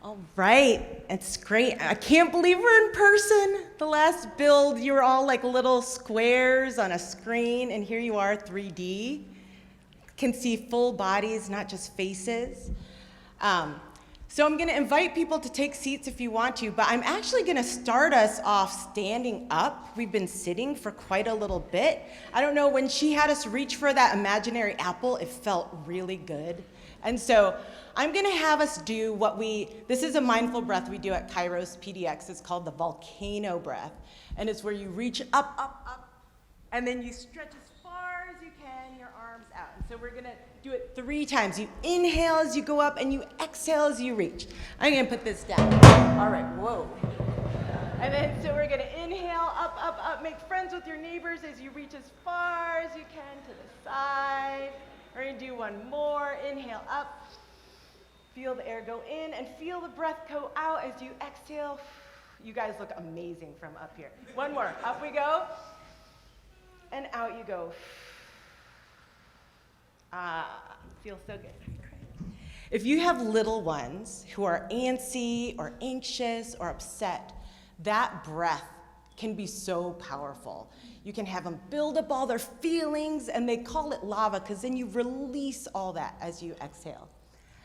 All right, it's great. I can't believe we're in person. The last build, you were all like little squares on a screen, and here you are, 3D. Can see full bodies, not just faces. So I'm gonna invite people to take seats if you want to, but I'm actually gonna start us off standing up. We've been sitting for quite a little bit. I don't know, when she had us reach for that imaginary apple, it felt really good. And so I'm gonna have us do this is a mindful breath we do at Kairos PDX. It's called the volcano breath. And it's where you reach up, up, up, and then you stretch as far as you can, your arms out. And so we're gonna do it 3 times. You inhale as you go up, and you exhale as you reach. I'm gonna put this down. All right, whoa. And then, so we're gonna inhale, up, up, up. Make friends with your neighbors as you reach as far as you can to the side. We're gonna do one more. Inhale up. Feel the air go in, and feel the breath go out as you exhale. You guys look amazing from up here. One more. Up we go. And out you go. Feels so good. If you have little ones who are antsy or anxious or upset, that breath can be so powerful. You can have them build up all their feelings, and they call it lava because then you release all that as you exhale.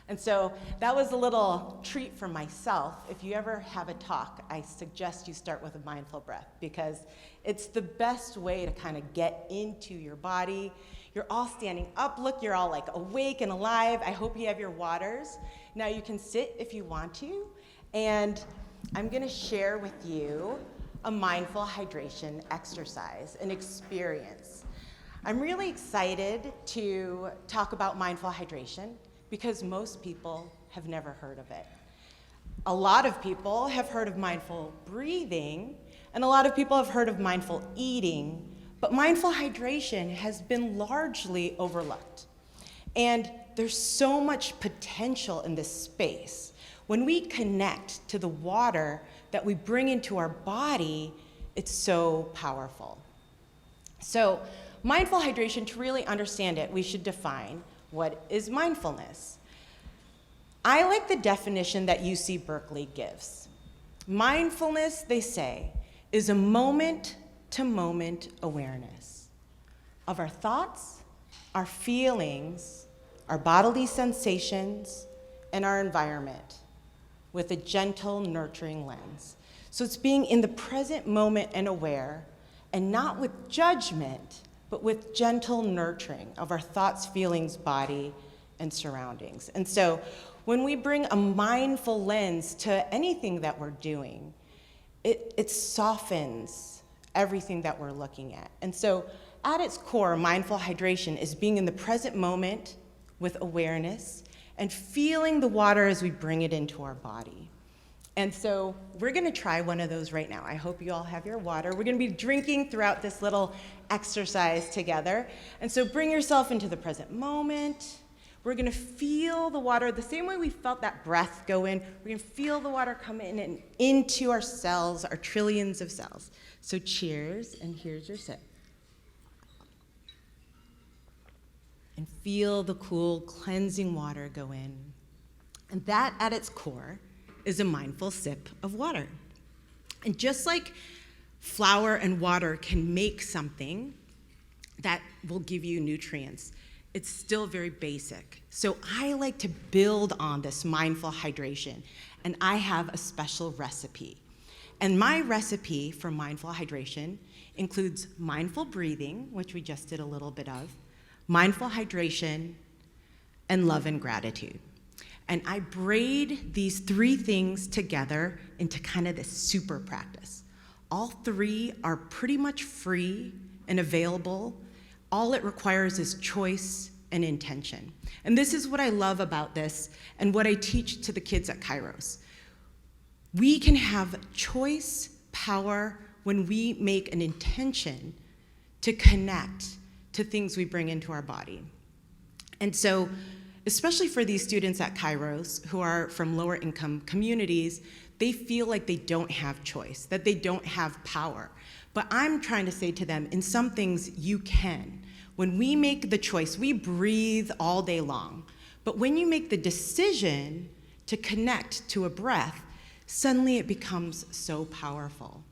And so that was a little treat for myself. If you ever have a talk, I suggest you start with a mindful breath because it's the best way to kind of get into your body. You're all standing up. Look, you're all like awake and alive. I hope you have your waters. Now you can sit if you want to. And I'm going to share with you a mindful hydration exercise, an experience. I'm really excited to talk about mindful hydration because most people have never heard of it. A lot of people have heard of mindful breathing, and a lot of people have heard of mindful eating, but mindful hydration has been largely overlooked. And there's so much potential in this space. When we connect to the water that we bring into our body, it's so powerful. So mindful hydration, to really understand it, we should define what is mindfulness. I like the definition that UC Berkeley gives. Mindfulness, they say, is a moment-to-moment awareness of our thoughts, our feelings, our bodily sensations, and our environment with a gentle, nurturing lens. So it's being in the present moment and aware, and not with judgment, but with gentle nurturing of our thoughts, feelings, body, and surroundings. And so when we bring a mindful lens to anything that we're doing, it softens everything that we're looking at. And so at its core, mindful hydration is being in the present moment with awareness and feeling the water as we bring it into our body. And so we're gonna try one of those right now. I hope you all have your water. We're gonna be drinking throughout this little exercise together. And so bring yourself into the present moment. We're gonna feel the water the same way we felt that breath go in. We're gonna feel the water come in and into our cells, our trillions of cells. So cheers, and here's your sip. And feel the cool, cleansing water go in. And that, at its core, is a mindful sip of water. And just like flour and water can make something that will give you nutrients, it's still very basic. So I like to build on this mindful hydration, and I have a special recipe. And my recipe for mindful hydration includes mindful breathing, which we just did a little bit of, mindful hydration, and love and gratitude. And I braid these 3 things together into kind of this super practice. All 3 are pretty much free and available. All it requires is choice and intention. And this is what I love about this and what I teach to the kids at Kairos. We can have choice power when we make an intention to connect to things we bring into our body. And so, especially for these students at Kairos who are from lower income communities, they feel like they don't have choice, that they don't have power. But I'm trying to say to them, in some things you can. When we make the choice, we breathe all day long. But when you make the decision to connect to a breath, suddenly it becomes so powerful.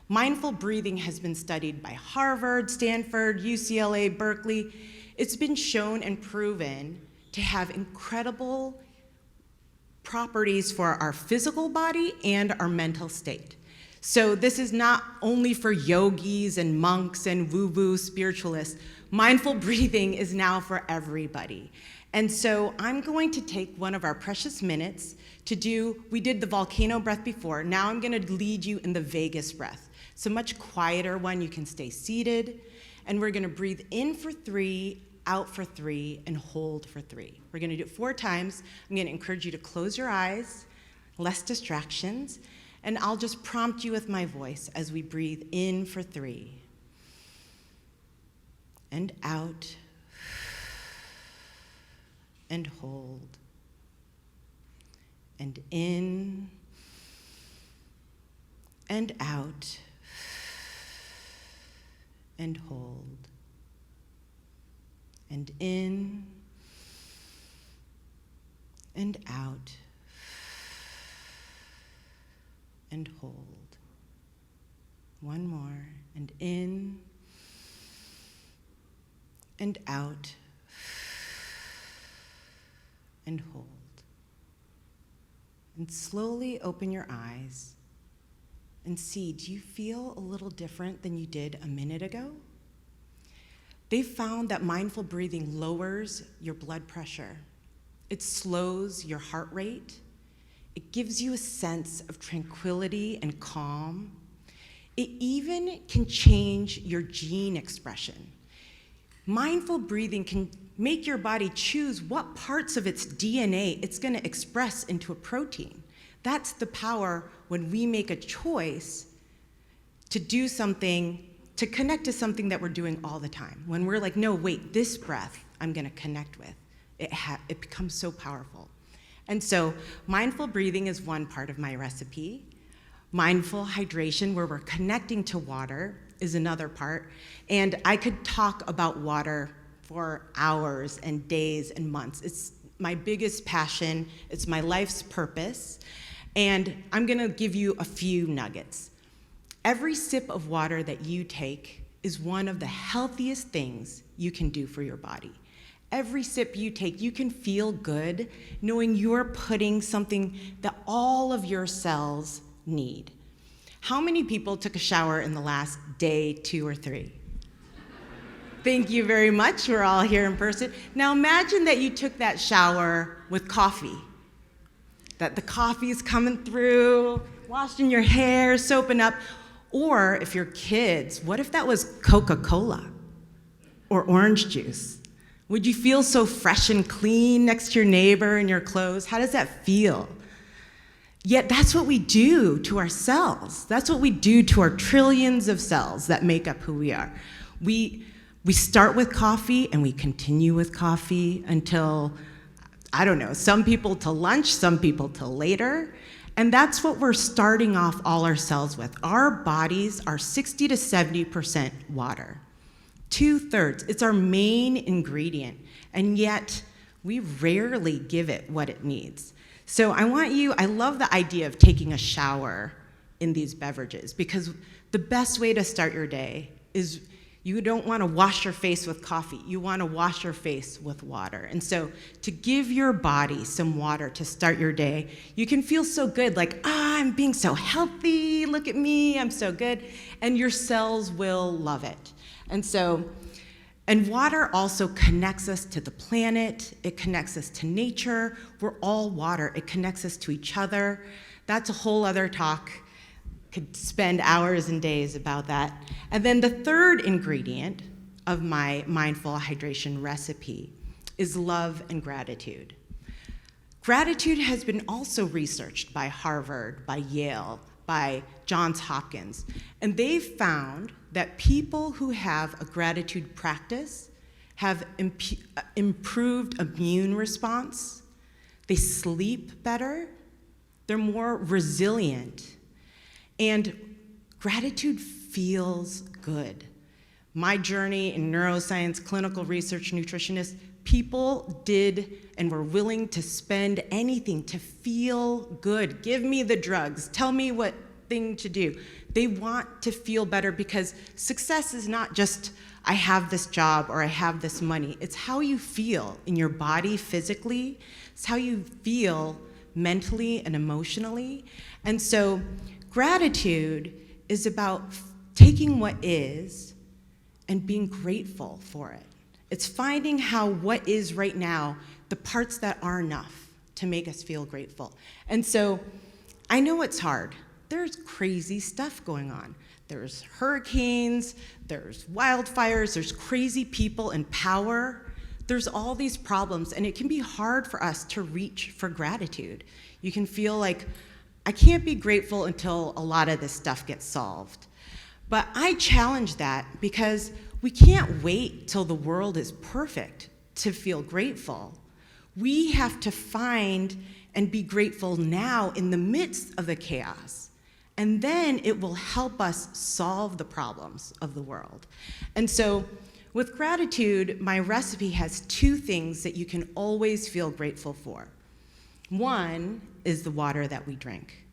Mindful breathing has been studied by Harvard, Stanford, UCLA, Berkeley. It's been shown and proven to have incredible properties for our physical body and our mental state. So this is not only for yogis and monks and woo-woo spiritualists. Mindful breathing is now for everybody. And so I'm going to take one of our precious minutes to do, we did the volcano breath before, now I'm gonna lead you in the vagus breath. It's a much quieter one, you can stay seated, and we're gonna breathe in for 3, out for 3, and hold for 3. We're gonna do it 4 times. I'm gonna encourage you to close your eyes, less distractions, and I'll just prompt you with my voice as we breathe in for 3. And out, and hold, and in, and out, and hold, and in, and out, and hold. One more, and in, and out, and hold. And slowly open your eyes and see, do you feel a little different than you did a minute ago? They found that mindful breathing lowers your blood pressure. It slows your heart rate. It gives you a sense of tranquility and calm. It even can change your gene expression. Mindful breathing can make your body choose what parts of its DNA it's going to express into a protein. That's the power when we make a choice to do something, to connect to something that we're doing all the time. When we're like, no, wait, this breath I'm going to connect with. It becomes so powerful. And so mindful breathing is one part of my recipe. Mindful hydration, where we're connecting to water, is another part. And I could talk about water for hours and days and months. It's my biggest passion. It's my life's purpose. And I'm gonna give you a few nuggets. Every sip of water that you take is one of the healthiest things you can do for your body. Every sip you take, you can feel good knowing you're putting something that all of your cells need. How many people took a shower in the last day, 2 or 3? Thank you very much. We're all here in person. Now imagine that you took that shower with coffee, that the coffee is coming through, washing your hair, soaping up. Or if you're kids, what if that was Coca-Cola or orange juice? Would you feel so fresh and clean next to your neighbor in your clothes? How does that feel? Yet that's what we do to our cells. That's what we do to our trillions of cells that make up who we are. We start with coffee and we continue with coffee until, I don't know, some people till lunch, some people till later. And that's what we're starting off all our cells with. Our bodies are 60 to 70% water. 2/3, it's our main ingredient, and yet we rarely give it what it needs. So I love the idea of taking a shower in these beverages, because the best way to start your day is, you don't want to wash your face with coffee, you want to wash your face with water. And so to give your body some water to start your day, you can feel so good, like, I'm being so healthy, look at me, I'm so good, and your cells will love it. And water also connects us to the planet, it connects us to nature, we're all water, it connects us to each other. That's a whole other talk, could spend hours and days about that. And then the third ingredient of my mindful hydration recipe is love and gratitude. Gratitude has been also researched by Harvard, by Yale, by Johns Hopkins, and they've found that people who have a gratitude practice have improved immune response, they sleep better, they're more resilient, and gratitude feels good. my journey in neuroscience, clinical research, nutritionist, people did and were willing to spend anything to feel good. Give me the drugs. Tell me what thing to do. They want to feel better because success is not just, I have this job or I have this money. It's how you feel in your body physically. It's how you feel mentally and emotionally. And so gratitude is about taking what is and being grateful for it. It's finding how what is right now, the parts that are enough to make us feel grateful. And so I know it's hard. There's crazy stuff going on. There's hurricanes, there's wildfires, there's crazy people in power. There's all these problems, and it can be hard for us to reach for gratitude. You can feel like, I can't be grateful until a lot of this stuff gets solved. But I challenge that because we can't wait till the world is perfect to feel grateful. We have to find and be grateful now in the midst of the chaos. And then it will help us solve the problems of the world. And so with gratitude, my recipe has two things that you can always feel grateful for. One is the water that we drink.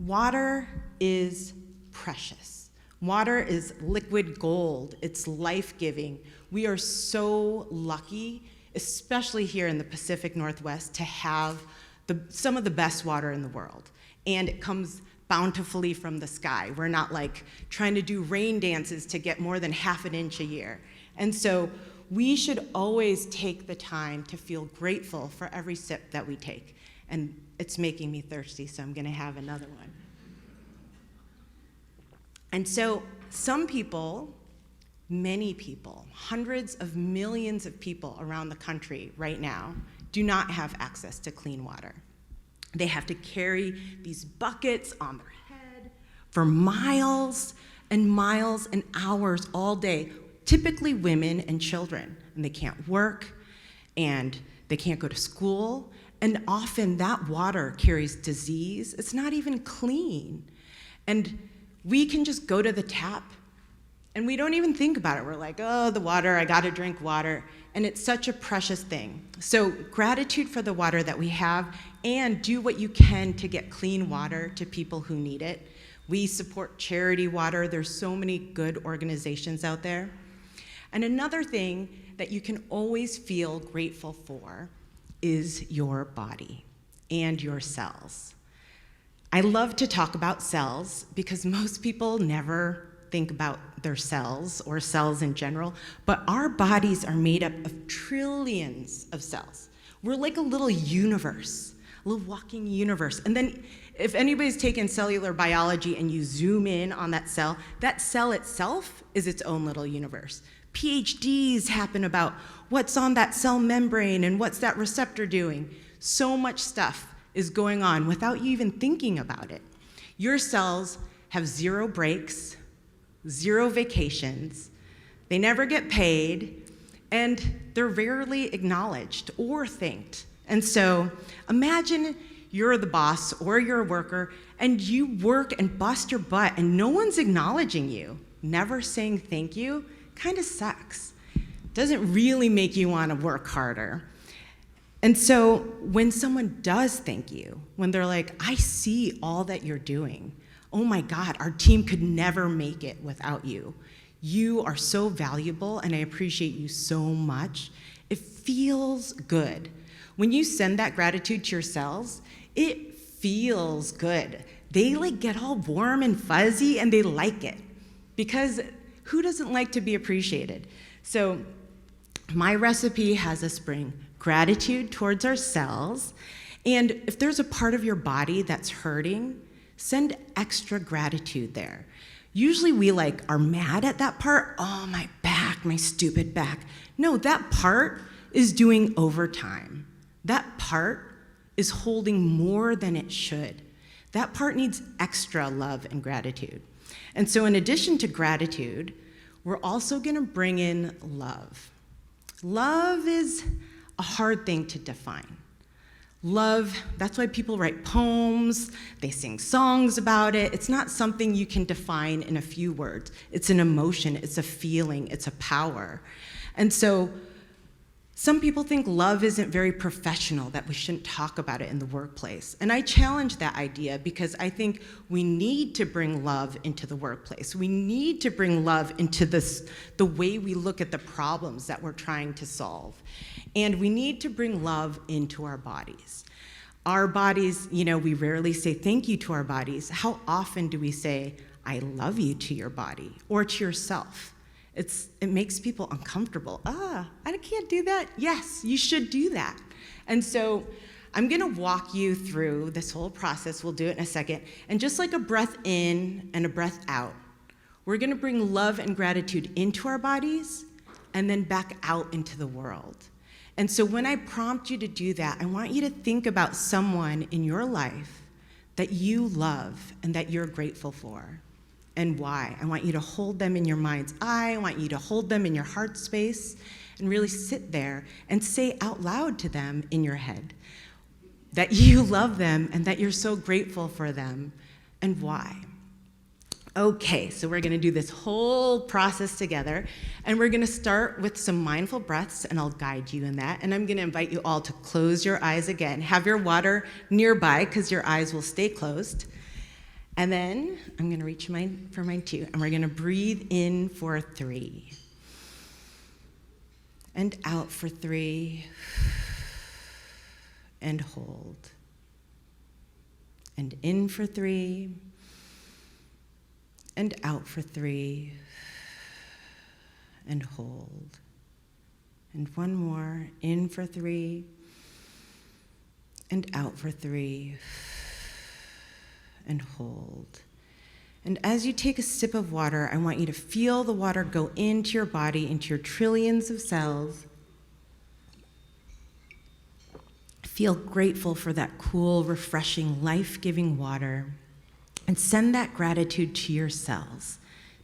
Water is precious. Water is liquid gold. It's life-giving. We are so lucky, especially here in the Pacific Northwest, to have some of the best water in the world. And it comes bountifully from the sky. We're not like trying to do rain dances to get more than half an inch a year. And so we should always take the time to feel grateful for every sip that we take. And it's making me thirsty, so I'm gonna have another one. And so some people, many people, hundreds of millions of people around the country right now do not have access to clean water. They have to carry these buckets on their head for miles and miles and hours all day, typically women and children. And they can't work, and they can't go to school, and often that water carries disease. It's not even clean. And we can just go to the tap, and we don't even think about it. We're like, oh, the water, I gotta drink water. And it's such a precious thing. So gratitude for the water that we have, and do what you can to get clean water to people who need it. We support Charity Water. There's so many good organizations out there. And another thing that you can always feel grateful for is your body and your cells. I love to talk about cells because most people never think about their cells or cells in general, but our bodies are made up of trillions of cells. We're like a little universe, a little walking universe. And then if anybody's taken cellular biology and you zoom in on that cell itself is its own little universe. PhDs happen about what's on that cell membrane and what's that receptor doing. So much stuff is going on without you even thinking about it. Your cells have zero breaks, zero vacations, they never get paid, and they're rarely acknowledged or thanked. And so imagine you're the boss or you're a worker and you work and bust your butt and no one's acknowledging you, never saying thank you. Kind of sucks. Doesn't really make you want to work harder. And so when someone does thank you, when they're like, I see all that you're doing, oh my God, our team could never make it without you. You are so valuable and I appreciate you so much. It feels good. When you send that gratitude to your cells, it feels good. They like get all warm and fuzzy and they like it because who doesn't like to be appreciated? So my recipe has us bring gratitude towards our cells, and if there's a part of your body that's hurting, send extra gratitude there. Usually we are mad at that part. Oh, my back, my stupid back. No, that part is doing overtime. That part is holding more than it should. That part needs extra love and gratitude. And so in addition to gratitude, we're also gonna bring in love. Love is a hard thing to define. Love, that's why people write poems, they sing songs about it. It's not something you can define in a few words. It's an emotion, it's a feeling, it's a power. And so some people think love isn't very professional, that we shouldn't talk about it in the workplace. And I challenge that idea because I think we need to bring love into the workplace. We need to bring love into the way we look at the problems that we're trying to solve. And we need to bring love into our bodies. Our bodies, we rarely say thank you to our bodies. How often do we say, I love you to your body or to yourself? It makes people uncomfortable. I can't do that. Yes, you should do that. And so I'm gonna walk you through this whole process. We'll do it in a second. And just like a breath in and a breath out, we're gonna bring love and gratitude into our bodies and then back out into the world. And so when I prompt you to do that, I want you to think about someone in your life that you love and that you're grateful for. And why. I want you to hold them in your mind's eye. I want you to hold them in your heart space and really sit there and say out loud to them in your head that you love them and that you're so grateful for them and why. Okay, so we're gonna do this whole process together and we're gonna start with some mindful breaths and I'll guide you in that. And I'm gonna invite you all to close your eyes again. Have your water nearby because your eyes will stay closed. And then I'm gonna reach for mine too, and we're gonna breathe in for 3. And out for 3. And hold. And in for 3. And out for 3. And hold. And one more, in for 3. And out for 3. And hold. And as you take a sip of water, I want you to feel the water go into your body, into your trillions of cells. Feel grateful for that cool, refreshing, life-giving water. And send that gratitude to your cells,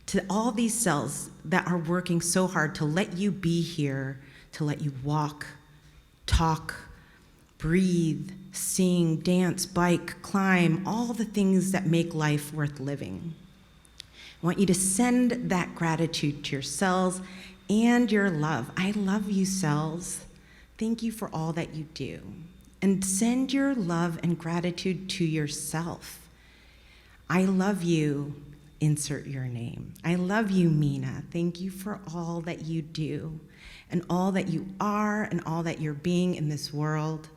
to all these cells that are working so hard to let you be here, to let you walk, talk, breathe, sing, dance, bike, climb, all the things that make life worth living. I want you to send that gratitude to your cells and your love. I love you, cells. Thank you for all that you do. And send your love and gratitude to yourself. I love you, insert your name. I love you, Minna. Thank you for all that you do and all that you are and all that you're being in this world.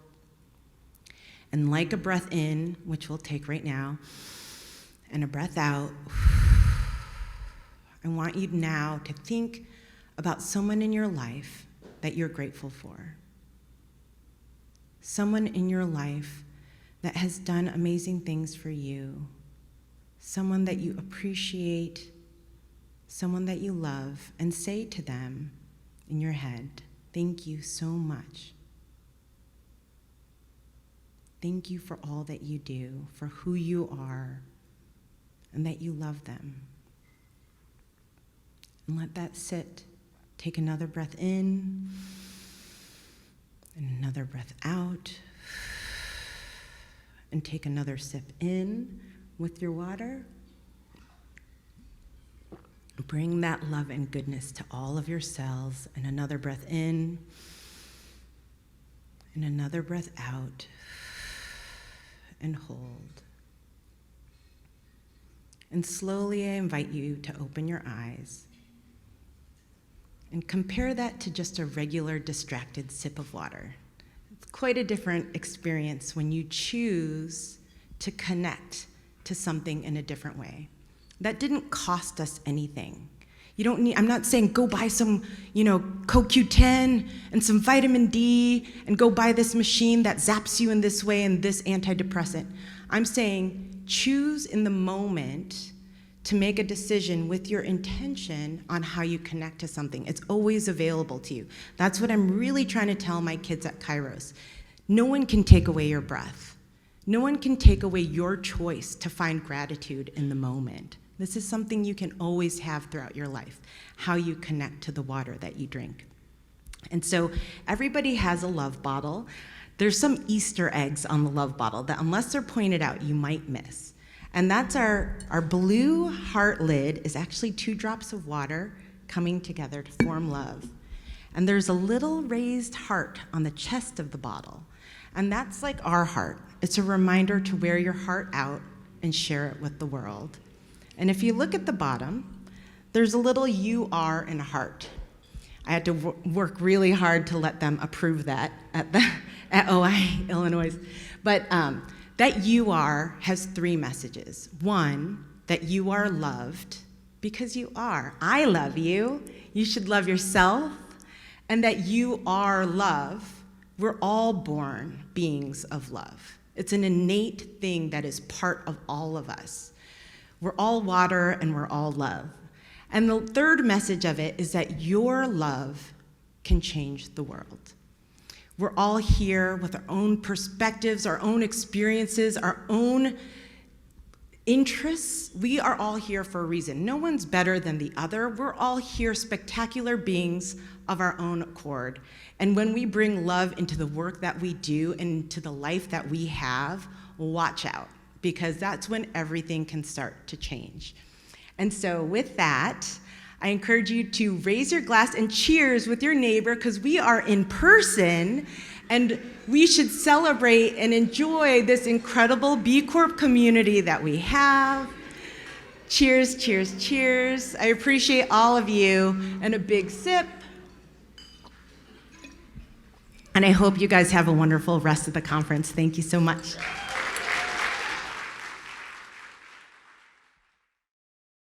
And like a breath in, which we'll take right now, and a breath out, I want you now to think about someone in your life that you're grateful for. Someone in your life that has done amazing things for you. Someone that you appreciate, someone that you love, and say to them in your head, thank you so much. Thank you for all that you do, for who you are, and that you love them. And let that sit. Take another breath in, and another breath out, and take another sip in with your water. Bring that love and goodness to all of your cells, and another breath in, and another breath out. And hold. And slowly I invite you to open your eyes and compare that to just a regular distracted sip of water. It's quite a different experience when you choose to connect to something in a different way. That didn't cost us anything. You don't need, I'm not saying go buy some, CoQ10 and some vitamin D and go buy this machine that zaps you in this way and this antidepressant. I'm saying choose in the moment to make a decision with your intention on how you connect to something. It's always available to you. That's what I'm really trying to tell my kids at Kairos. No one can take away your breath. No one can take away your choice to find gratitude in the moment. This is something you can always have throughout your life, how you connect to the water that you drink. And so everybody has a love bottle there's some Easter eggs on the love bottle that, unless they're pointed out, you might miss. And that's our blue heart lid is actually 2 drops of water coming together to form love. And there's a little raised heart on the chest of the bottle. And that's like our heart. It's a reminder to wear your heart out and share it with the world. And if you look at the bottom, there's a little "you are" in a heart. I had to work really hard to let them approve that at OI, Illinois. But that "you are" has 3 messages. 1, that you are loved because you are. I love you. You should love yourself. And that you are love. We're all born beings of love. It's an innate thing that is part of all of us. We're all water and we're all love. And the 3rd message of it is that your love can change the world. We're all here with our own perspectives, our own experiences, our own interests. We are all here for a reason. No one's better than the other. We're all here spectacular beings of our own accord. And when we bring love into the work that we do and into the life that we have, watch out, because that's when everything can start to change. And so with that, I encourage you to raise your glass and cheers with your neighbor, because we are in person and we should celebrate and enjoy this incredible B Corp community that we have. Cheers, cheers, cheers. I appreciate all of you, and a big sip. And I hope you guys have a wonderful rest of the conference. Thank you so much.